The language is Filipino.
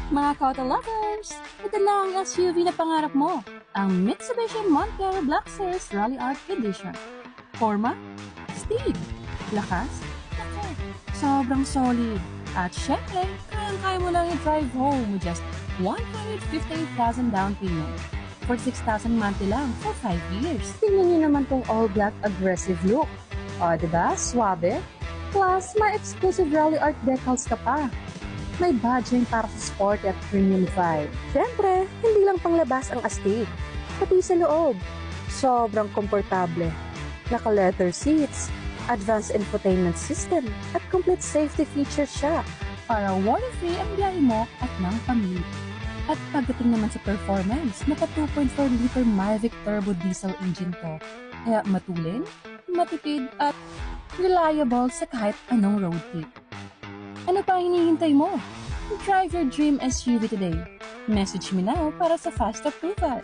Mga Kauto lovers, ito lang ang SUV na pangarap mo, ang Mitsubishi Montero Black Series Rally Art Edition. Forma? Steed. Lakas? Naku, sobrang solid. At syempre, kayang-kaya mo lang i-drive home with just 158,000 down payment. 46,000 monthly lang for 5 years. Tingnan niyo naman tong all-black aggressive look. O, diba? Suabe? Plus, may exclusive rally art decals ka pa. May badging para sa sport at premium vibe. Siyempre, hindi lang panglabas ang astig, pati sa loob. Sobrang komportable. Naka-leather seats, advanced infotainment system, at complete safety features siya para worry-free ang biyahe mo at ng pamilya. At pagdating naman sa performance, naka 2.4 liter Mavic turbo diesel engine to. Kaya matulin, matipid at reliable sa kahit anong road trip. Ano pa ang hinihintay mo? Drive your dream SUV today. Message me now para sa fast approval.